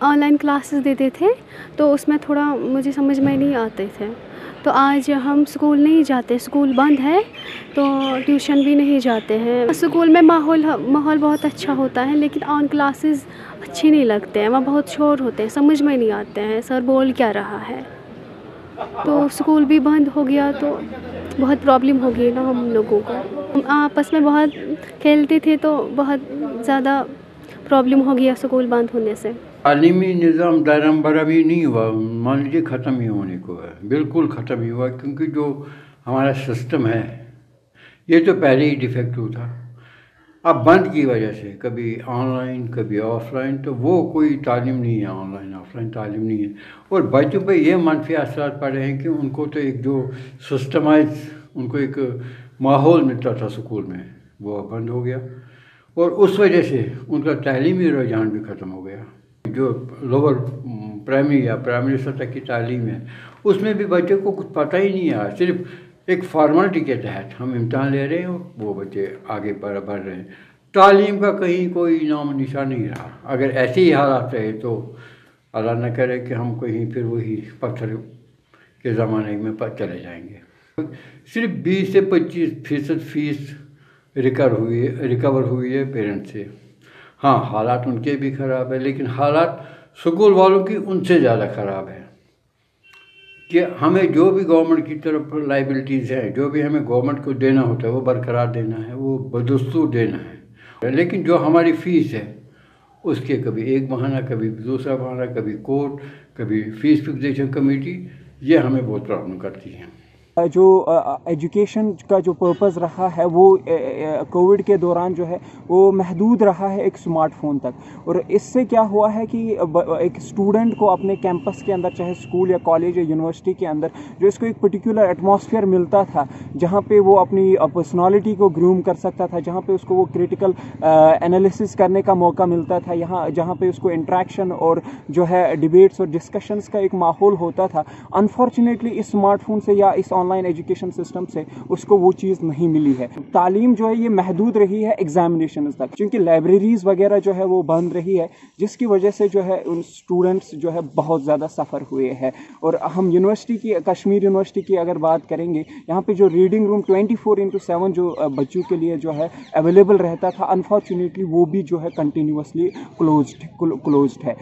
Online classes देते थे तो उसमें थोड़ा मुझे समझ में नहीं आते थे, तो आज हम स्कूल नहीं जाते, स्कूल बंद है तो ट्यूशन भी नहीं जाते हैं। स्कूल में माहौल बहुत अच्छा होता है, लेकिन ऑन क्लासेस अच्छे नहीं लगते हैं, वहाँ बहुत शोर होते हैं, समझ में नहीं आते हैं सर बोल क्या रहा है। तो स्कूल भी बंद हो गया तो बहुत प्रॉब्लम हो गई ना हम लोगों को। हम आपस में बहुत खेलते थे तो बहुत ज़्यादा प्रॉब्लम हो गया स्कूल बंद होने से। तालीमी निज़ाम दायरम बराबरी नहीं हुआ, मान लीजिए ख़त्म ही होने को है, बिल्कुल ख़त्म ही हुआ, क्योंकि जो हमारा सिस्टम है ये तो पहले ही डिफेक्टिव था। अब बंद की वजह से कभी ऑनलाइन कभी ऑफलाइन, तो वो कोई तालीम नहीं है, ऑनलाइन ऑफलाइन तालीम नहीं है। और बच्चों पे ये मनफी असरात पड़े हैं कि उनको तो एक जो सिस्टमाइज उनको एक माहौल मिलता था स्कूल में, वो बंद हो गया, और उस वजह से उनका तालीमी रुझान भी ख़त्म हो गया। जो लोअर प्राइमरी या प्राइमरी सतह की तालीम है उसमें भी बच्चों को कुछ पता ही नहीं है, सिर्फ एक फॉर्मेलिटी के तहत हम इम्तहान ले रहे हैं, वो बच्चे आगे बढ़ रहे हैं। तालीम का कहीं कोई नाम निशान नहीं रहा। अगर ऐसे ही हालात रहे तो अल्लाह न करे कि हम कहीं फिर वही पत्थर के ज़माने में चले जाएंगे। सिर्फ 20 से 25% फीस रिकवर हुई है पेरेंट्स से। हाँ, हालात उनके भी ख़राब है, लेकिन हालात स्कूल वालों की उनसे ज़्यादा ख़राब है कि हमें जो भी गवर्नमेंट की तरफ लाइबिलिटीज़ हैं, जो भी हमें गवर्नमेंट को देना होता है वो बरकरार देना है, वो बदस्तूर देना है, लेकिन जो हमारी फ़ीस है उसके कभी एक बहाना, कभी दूसरा बहाना, कभी कोर्ट, कभी फ़ीस फिक्सेशन कमेटी, ये हमें बहुत प्रॉब्लम करती है। जो एजुकेशन का जो पर्पज़ रहा है वो कोविड के दौरान जो है वो महदूद रहा है एक स्मार्टफोन तक, और इससे क्या हुआ है कि एक स्टूडेंट को अपने कैंपस के अंदर, चाहे स्कूल या कॉलेज या यूनिवर्सिटी के अंदर, जो इसको एक पर्टिकुलर एटमॉस्फेयर मिलता था जहाँ पे वो अपनी पर्सनालिटी को ग्रूम कर सकता था, जहाँ पे उसको वो क्रिटिकल एनालिसिस करने का मौका मिलता था, जहाँ पे उसको इंट्रैक्शन और जो है डिबेट्स और डिस्कशंस का एक माहौल होता था। अनफॉर्चुनेटली इस स्मार्टफोन से या इस ऑनलाइन एजुकेशन सिस्टम से उसको वो चीज़ नहीं मिली है। तालीम जो है ये महदूद रही है एग्जामिनेशन तक, क्योंकि लाइब्रेरीज वगैरह जो है वो बंद रही है, जिसकी वजह से जो है उन स्टूडेंट्स जो है बहुत ज़्यादा सफ़र हुए हैं। और हम यूनिवर्सिटी की, कश्मीर यूनिवर्सिटी की अगर बात करेंगे, यहाँ पे जो रीडिंग रूम 24/7 जो बच्चों के लिए जो है अवेलेबल रहता था, अनफॉर्चुनेटली वो भी जो है कंटिन्यूसली क्लोज्ड है।